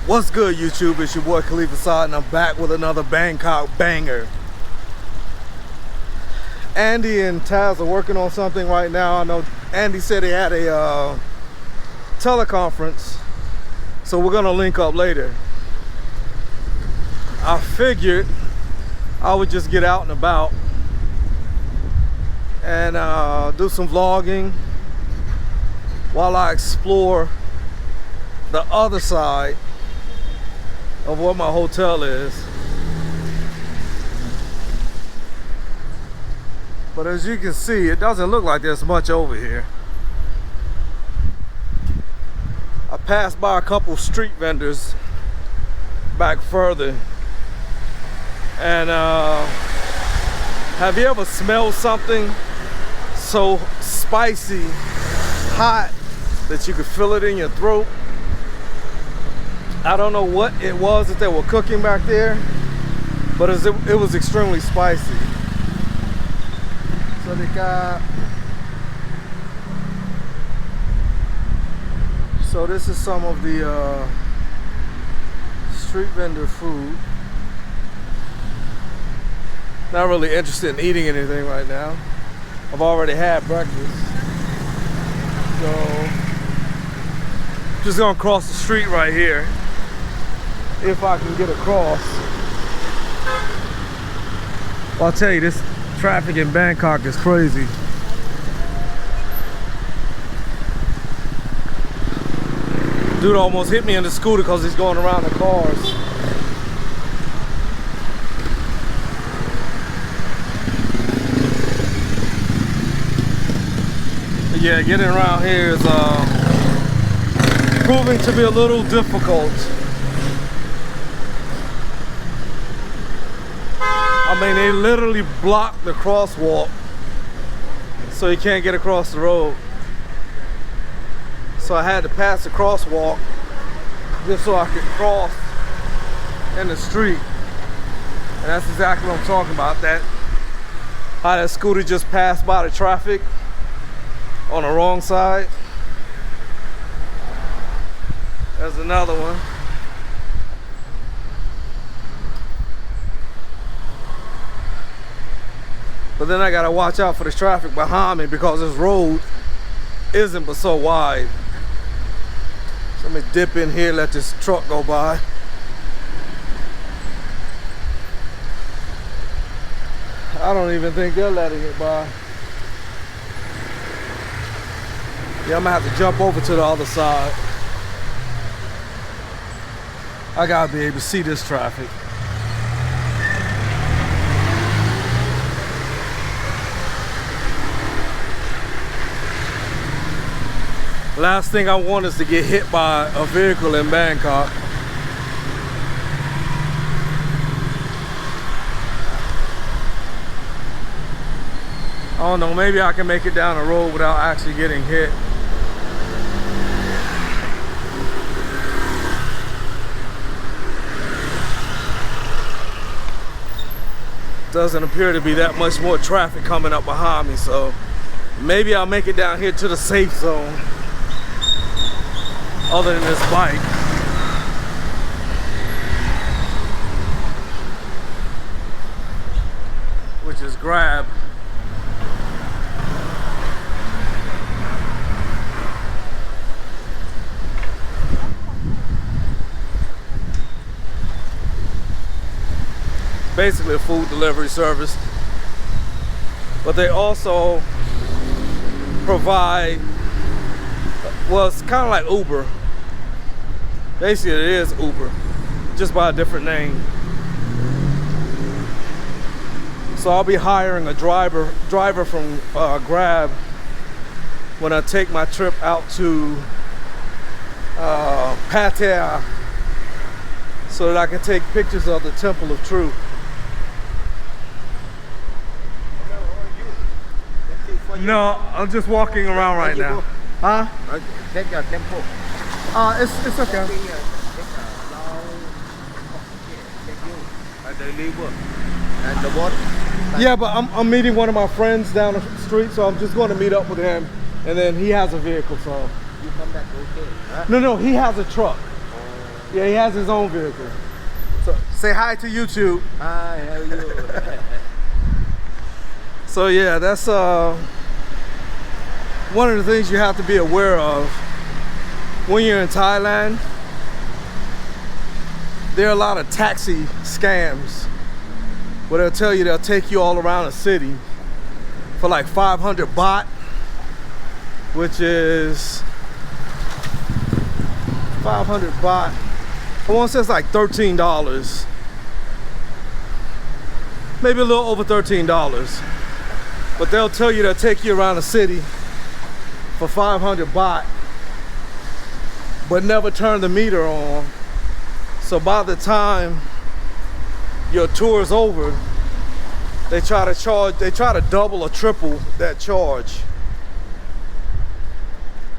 What's good, YouTube? It's your boy Khalifa Saad, and I'm back with another Bangkok banger. Andy and Taz are working on something right now. I know Andy said he had a teleconference, so we're gonna link up later. I figured I would just get out and about and do some vlogging while I explore the other side of where my hotel is. But as you can see, it doesn't look like there's much over here. I passed by a couple street vendors back further, and have you ever smelled something so spicy, hot, that you could feel it in your throat? I don't know what it was that they were cooking back there, but it was extremely spicy. So they got, so this is some of the street vendor food. Not really interested in eating anything right now. I've already had breakfast. So just gonna cross the street right here, if I can get across. Well, I'll tell you, this traffic in Bangkok is crazy. Dude almost hit me in the scooter because he's going around the cars. But yeah, getting around here is proving to be a little difficult. I mean, they literally blocked the crosswalk so you can't get across the road. So I had to pass the crosswalk just so I could cross in the street. And that's exactly what I'm talking about. How that scooter just passed by the traffic on the wrong side. There's another one. But then I gotta watch out for the traffic behind me because this road isn't but so wide. So let me dip in here, let this truck go by. I don't even think they're letting it by. Yeah, I'm gonna have to jump over to the other side. I gotta be able to see this traffic. Last thing I want is to get hit by a vehicle in Bangkok. I don't know, maybe I can make it down the road without actually getting hit. Doesn't appear to be that much more traffic coming up behind me, so maybe I'll make it down here to the safe zone. Other than this bike. Which is Grab. Basically a food delivery service. But they also provide, well, it's kind of like Uber. Basically, it is Uber, just by a different name. So I'll be hiring a driver from Grab when I take my trip out to Pattaya, so that I can take pictures of the Temple of Truth. No, I'm just walking around right now. Huh? Take your tempo. It's okay. And they leave work. And the boat? Yeah, but I'm meeting one of my friends down the street, so I'm just going to meet up with him. And then he has a vehicle, so. You come back okay? Huh? No, he has a truck. Yeah, he has his own vehicle. So say hi to YouTube. Hi, how are you? So yeah, that's one of the things you have to be aware of when you're in Thailand. There are a lot of taxi scams where they'll tell you they'll take you all around the city for like 500 baht, which is 500 baht. I want to say it's like $13. Maybe a little over $13. But they'll tell you they'll take you around the city for 500 baht, but never turn the meter on. So by the time your tour is over, they try to double or triple that charge.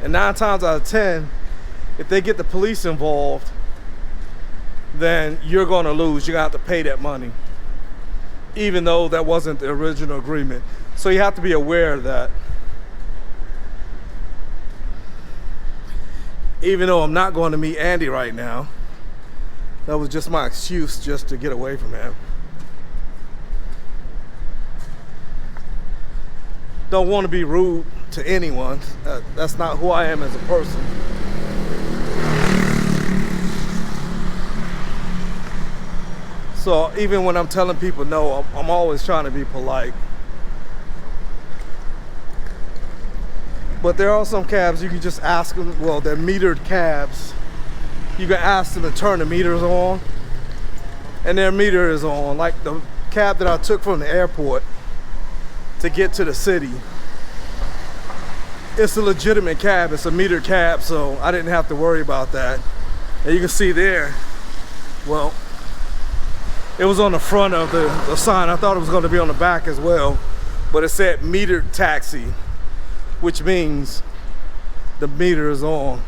And 9 times out of 10, if they get the police involved, then you're gonna lose. You're gonna have to pay that money, even though that wasn't the original agreement. So you have to be aware of that. Even though I'm not going to meet Andy right now, that was just my excuse just to get away from him. Don't want to be rude to anyone. That's not who I am as a person. So even when I'm telling people no, I'm always trying to be polite. But there are some cabs you can just ask them, well, they're metered cabs. You can ask them to turn the meters on, and their meter is on. Like the cab that I took from the airport to get to the city, it's a legitimate cab, it's a metered cab, so I didn't have to worry about that. And you can see there, well, it was on the front of the sign. I thought it was going to be on the back as well, but it said metered taxi, which means the meter is on.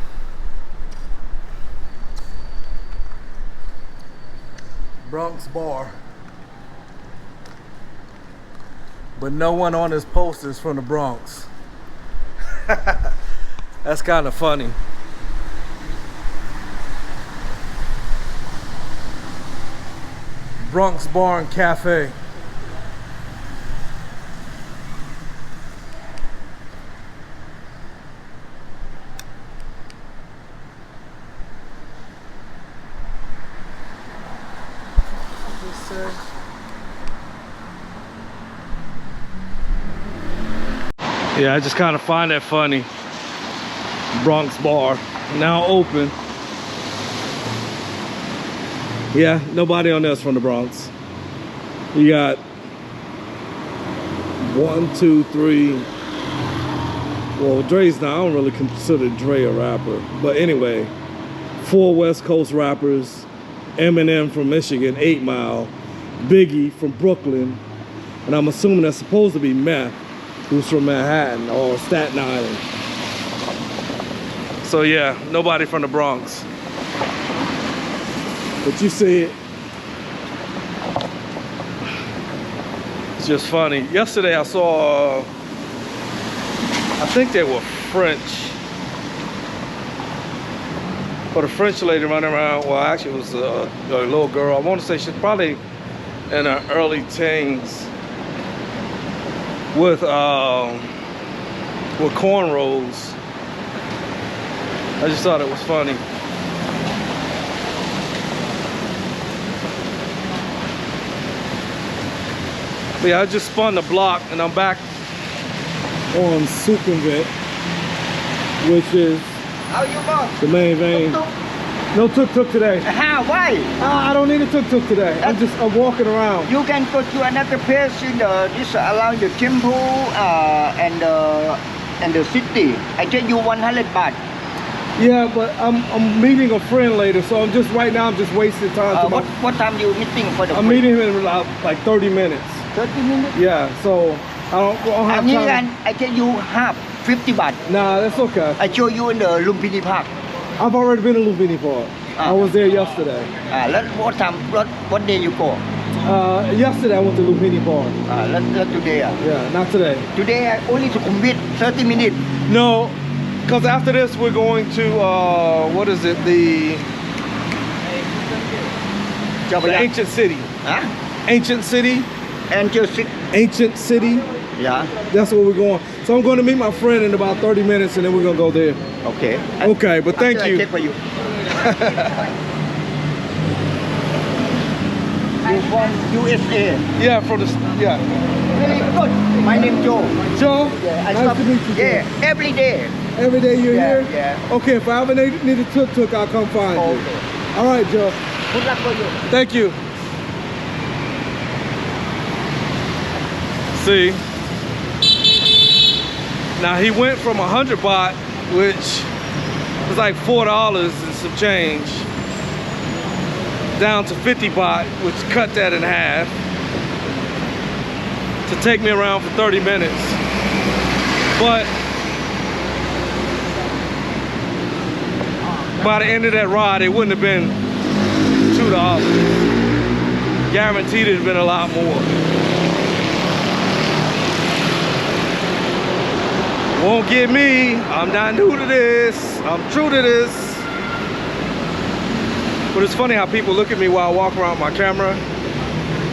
Bronx bar. But no one on this poster is from the Bronx. That's kind of funny. Bronx Bar and Cafe. Yeah, I just kind of find that funny. Bronx Bar, now open. Yeah, nobody on there's from the Bronx. You got 1, 2, 3. Well, Dre's not, I don't really consider Dre a rapper. But anyway, 4 West Coast rappers. Eminem from Michigan, 8 Mile. Biggie from Brooklyn. And I'm assuming that's supposed to be Meth, who's from Manhattan or Staten Island. So yeah, nobody from the Bronx. But you see it. It's just funny. Yesterday I saw, I think they were French. But a French lady running around, well actually it was a little girl. I want to say she's probably in her early teens. With cornrows. I just thought it was funny. But yeah, I just spun the block and I'm back on Sukhumvit, which is the main vein. No tuk-tuk today. How? Why? I don't need a tuk-tuk today. I'm walking around. You can go to another place in this around the temple and the city. I tell you 100 baht. Yeah, but I'm meeting a friend later, so I'm just right now I'm just wasting time. What time you meeting for the? I'm meeting him in like 30 minutes. 30 minutes? Yeah, so I don't have time. I tell you half 50 baht. Nah, that's okay. I show you in the Lumpini Park. I've already been to Lumpini Park. I was there yesterday. What time? What day you go? Yesterday I went to Lumpini Park. Not today. Yeah, not today. Today I only to commit 30 minutes. No, because after this we're going to what is it? Chao The Phraya. ancient city. Huh? Ancient city. Angel City. Ancient city. Yeah. That's where we're going. So I'm going to meet my friend in about 30 minutes and then we're going to go there. Okay. Okay, but thank After you. I check for you. You from USA. Yeah, from the, yeah. Very good. My name Joe. Joe, Yeah, I nice stop. to meet you. Joe. Yeah, every day. Every day you're Yeah, here? yeah. Okay, if I ever need a tuk-tuk, I'll come find you. Okay. All right, Joe. Good luck for you. Thank you. See, now he went from 100 baht, which was like $4 and some change, down to 50 baht, which cut that in half, to take me around for 30 minutes. But by the end of that ride, it wouldn't have been $2. Guaranteed it'd have been a lot more. Won't get me. I'm not new to this. I'm true to this. But it's funny how people look at me while I walk around with my camera.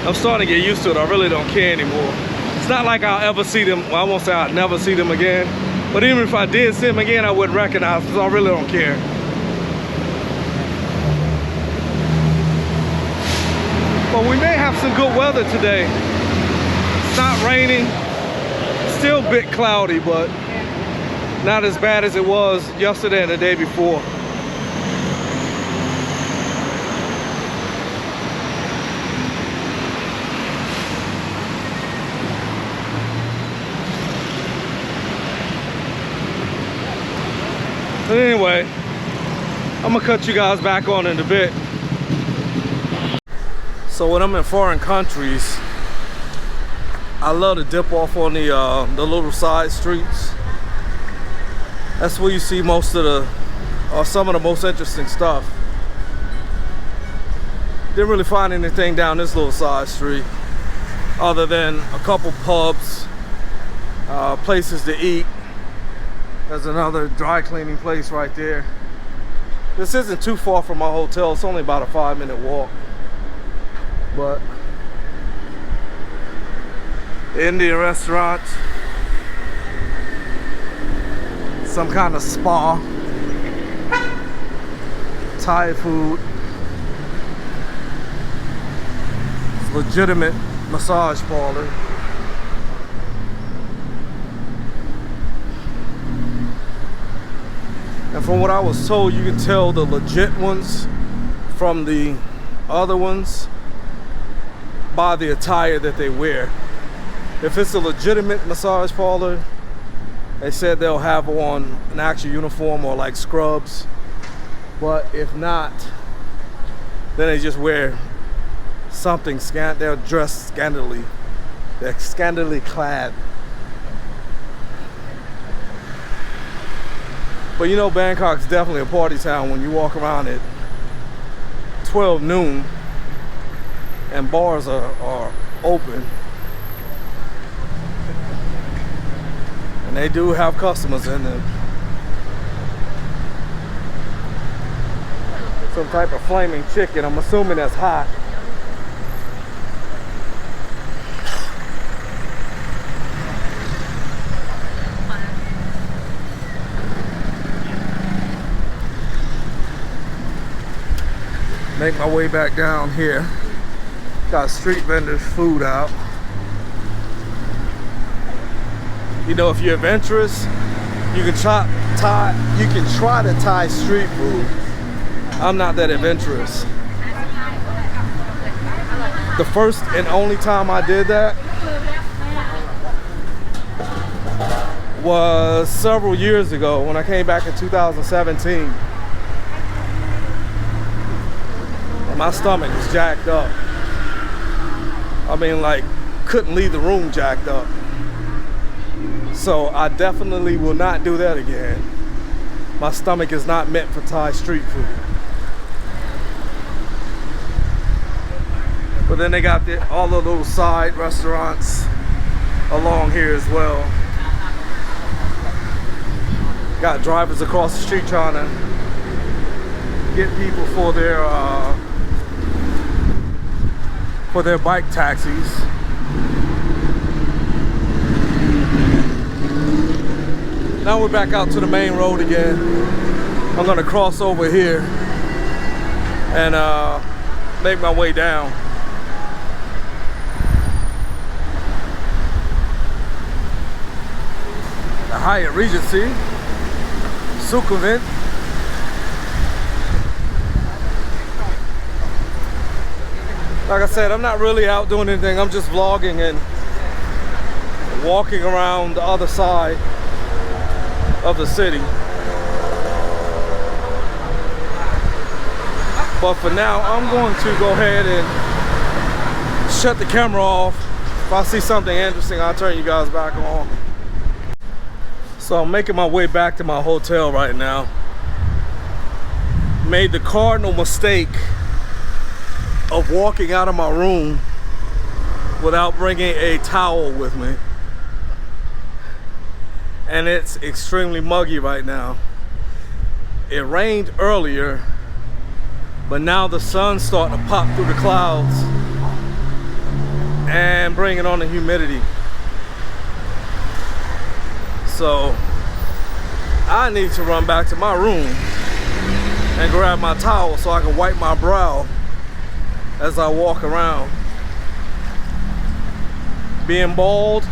I'm starting to get used to it. I really don't care anymore. It's not like I'll ever see them. Well, I won't say I'll never see them again. But even if I did see them again, I wouldn't recognize them, because I really don't care. But we may have some good weather today. It's not raining. It's still a bit cloudy, but not as bad as it was yesterday and the day before. But anyway, I'm gonna cut you guys back on in a bit. So when I'm in foreign countries, I love to dip off on the little side streets. That's where you see most of the, or some of the most interesting stuff. Didn't really find anything down this little side street, other than a couple pubs, places to eat. There's another dry cleaning place right there. This isn't too far from my hotel. It's only about a 5-minute walk. But Indian restaurant, some kind of spa, Thai food, legitimate massage parlor. And from what I was told, you can tell the legit ones from the other ones by the attire that they wear. If it's a legitimate massage parlor, they said they'll have on an actual uniform or like scrubs. But if not, then they just wear something scant. They're dressed scantily. They're scantily clad. But you know, Bangkok's definitely a party town when you walk around at 12 noon and bars are open. And they do have customers in them. Some type of flaming chicken. I'm assuming that's hot. Make my way back down here. Got street vendors food out. You know, if you're adventurous, you can try to Thai street food. I'm not that adventurous. The first and only time I did that was several years ago when I came back in 2017. And my stomach was jacked up. I mean, like, couldn't leave the room jacked up. So I definitely will not do that again. My stomach is not meant for Thai street food. But then they got all the little side restaurants along here as well. Got drivers across the street trying to get people for their for their bike taxis. Now we're back out to the main road again. I'm gonna cross over here and make my way down. The Hyatt Regency, Sukhumvit. Like I said, I'm not really out doing anything. I'm just vlogging and walking around the other side of the city. But for now, I'm going to go ahead and shut the camera off. If I see something interesting, I'll turn you guys back on. So I'm making my way back to my hotel right now. Made the cardinal mistake of walking out of my room without bringing a towel with me. And it's extremely muggy right now. It rained earlier, but now the sun's starting to pop through the clouds and bringing on the humidity. So I need to run back to my room and grab my towel so I can wipe my brow as I walk around. Being bald,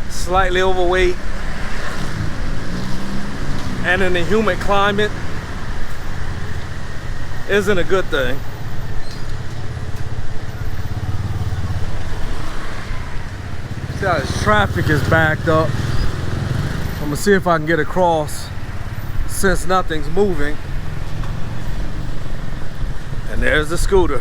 slightly overweight, and in a humid climate isn't a good thing. See how this traffic is backed up. I'm gonna see if I can get across since nothing's moving. And there's the scooter.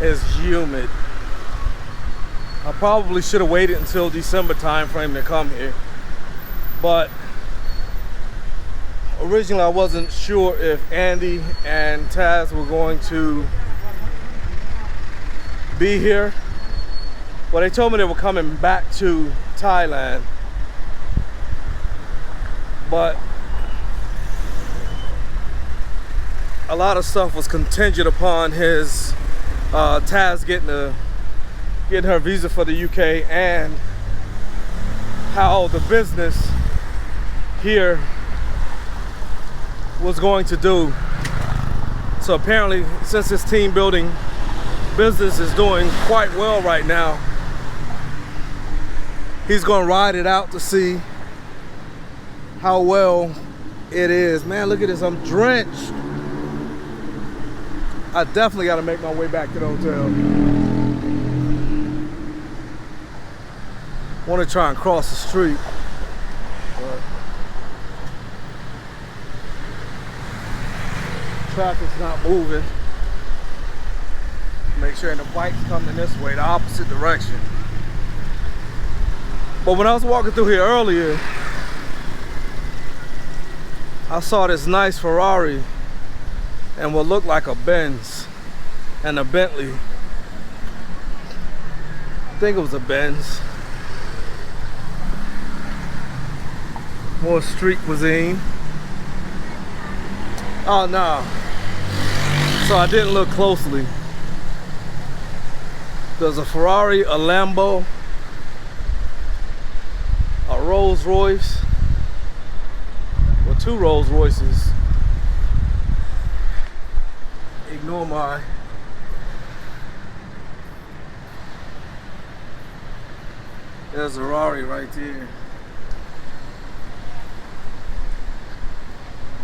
It's humid. I probably should have waited until December time frame to come here. But originally I wasn't sure if Andy and Taz were going to be here. Well, they told me they were coming back to Thailand. But a lot of stuff was contingent upon his Taz getting her visa for the UK and how the business here was going to do. So apparently, since this team building business is doing quite well right now, he's gonna ride it out to see how well it is. Man, look at this, I'm drenched. I definitely got to make my way back to the hotel. Want to try and cross the street, but traffic's not moving. Make sure the bike's coming this way, the opposite direction. But when I was walking through here earlier, I saw this nice Ferrari and what looked like a Benz and a Bentley. I think it was a Benz. More street cuisine. Oh no. So I didn't look closely. There's a Ferrari, a Lambo, a Rolls Royce, or two Rolls Royces. Ignore my there's a Ferrari right there.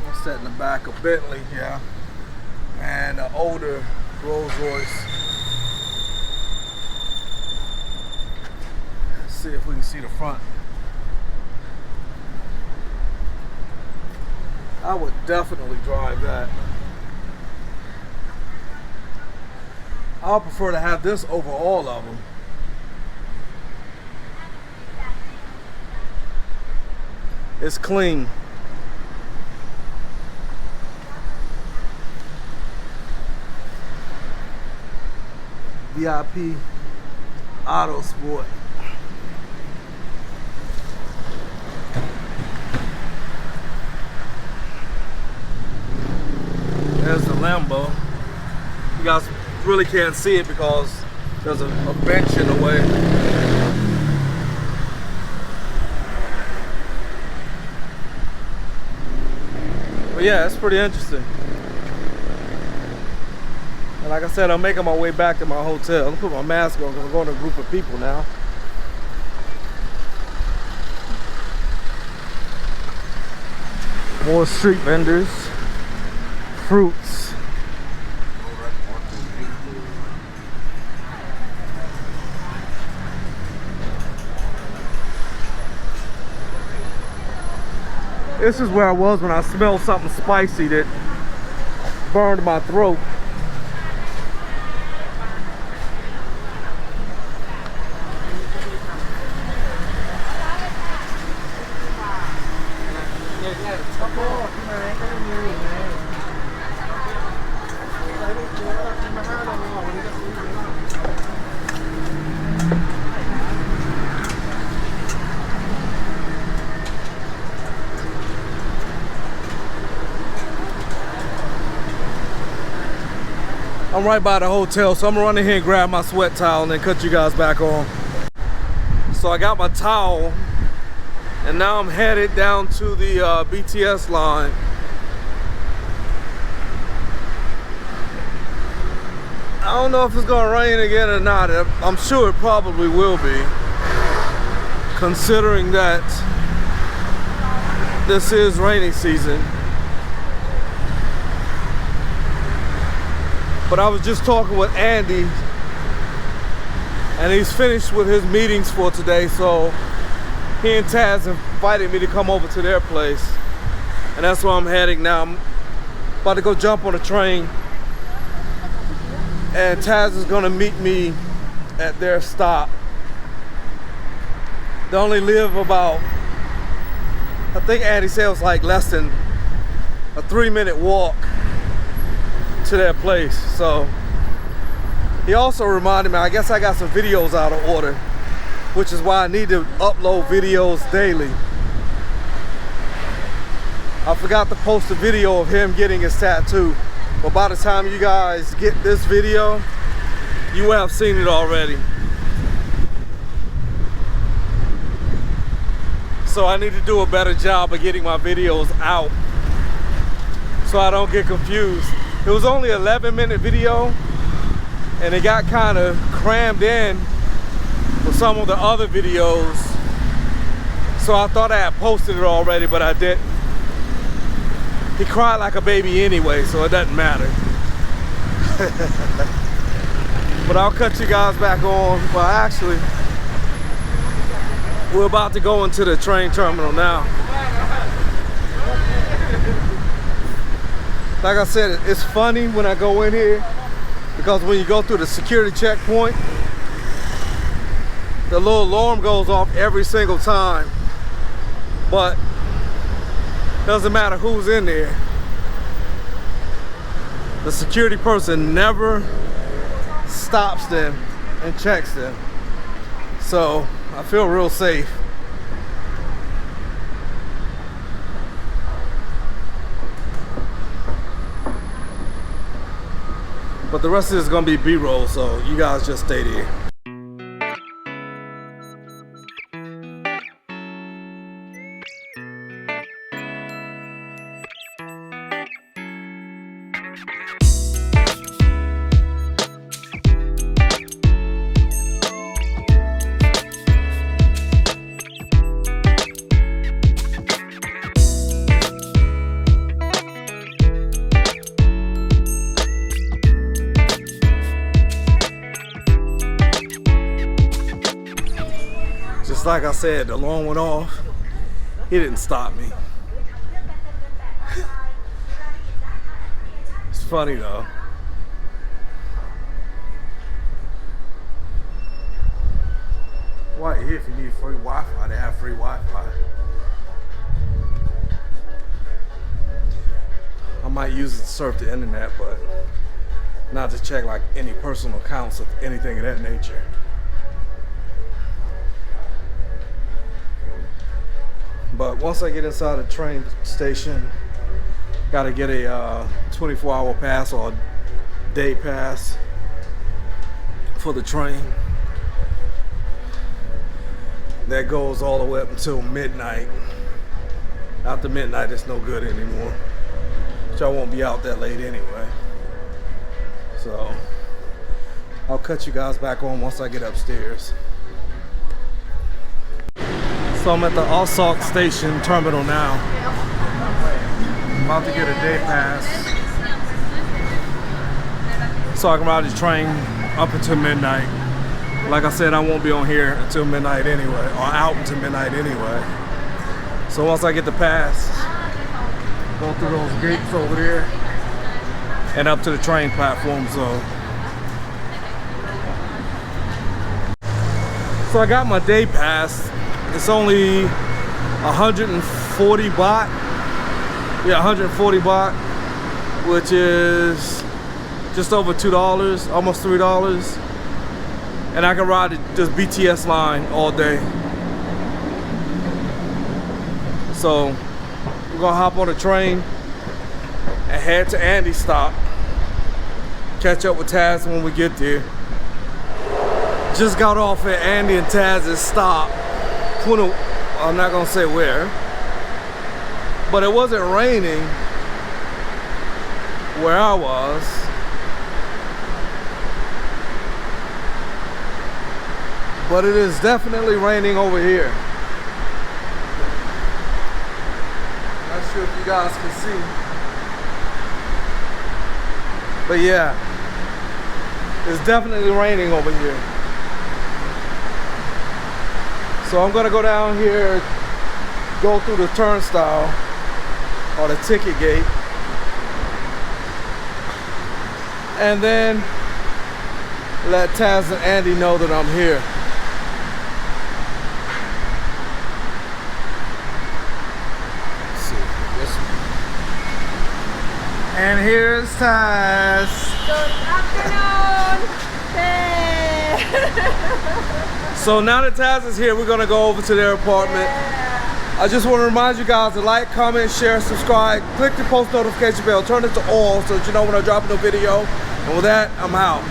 What's that in the back? A Bentley, yeah. And an older Rolls Royce. Let's see if we can see the front. I would definitely drive that. I'll prefer to have this over all of them. It's clean. VIP Auto Sport. There's the Lambo. You guys really can't see it because there's a bench in the way. But yeah, it's pretty interesting. And like I said, I'm making my way back to my hotel. I'm gonna put my mask on because I'm going to a group of people now. More street vendors, fruits. This is where I was when I smelled something spicy that burned my throat. I'm right by the hotel, so I'm gonna run in here and grab my sweat towel and then cut you guys back on. So I got my towel, and now I'm headed down to the BTS line. I don't know if it's gonna rain again or not. I'm sure it probably will be, considering that this is rainy season. But I was just talking with Andy, and he's finished with his meetings for today, so he and Taz invited me to come over to their place, and that's where I'm heading now. I'm about to go jump on a train, and Taz is gonna meet me at their stop. They only live about, I think Andy said it was like less than a 3-minute walk to their place. So he also reminded me, I guess I got some videos out of order, which is why I need to upload videos daily. I forgot to post a video of him getting his tattoo, but by the time you guys get this video, you will have seen it already. So I need to do a better job of getting my videos out so I don't get confused. It was only an 11-minute video, and it got kind of crammed in with some of the other videos. So I thought I had posted it already, but I didn't. He cried like a baby anyway, so it doesn't matter. But I'll cut you guys back on. Well, actually, we're about to go into the train terminal now. Like I said, it's funny when I go in here, because when you go through the security checkpoint, the little alarm goes off every single time. But doesn't matter who's in there. The security person never stops them and checks them. So I feel real safe. But the rest of it is gonna be B-roll, so you guys just stay there. Just like I said, the alarm went off. He didn't stop me. It's funny though. Why if you need free Wi-Fi, they have free Wi-Fi. I might use it to surf the internet, but not to check like any personal accounts or anything of that nature. But once I get inside the train station, gotta get a 24-hour pass or a day pass for the train. That goes all the way up until midnight. After midnight, it's no good anymore. So I won't be out that late anyway. So I'll cut you guys back on once I get upstairs. So I'm at the Ossauk Station terminal now. I'm about to get a day pass so I can ride the train up until midnight. Like I said, I won't be on here until midnight anyway, or out until midnight anyway. So once I get the pass, go through those gates over there and up to the train platform. So I got my day pass. It's only 140 baht. Yeah, 140 baht, which is just over $2, almost $3. And I can ride this BTS line all day. So we're gonna hop on a train and head to Andy's stop. Catch up with Taz when we get there. Just got off at Andy and Taz's stop. I'm not gonna say where, but it wasn't raining where I was. But it is definitely raining over here. Not sure if you guys can see. But yeah, it's definitely raining over here. So I'm gonna go down here, go through the turnstile or the ticket gate, and then let Taz and Andy know that I'm here. And here's Taz. Good afternoon. Hey. So now that Taz is here, we're gonna go over to their apartment. Yeah. I just want to remind you guys to like, comment, share, subscribe, click the post notification bell, turn it to all so that you know when I drop a new video. And with that, I'm out.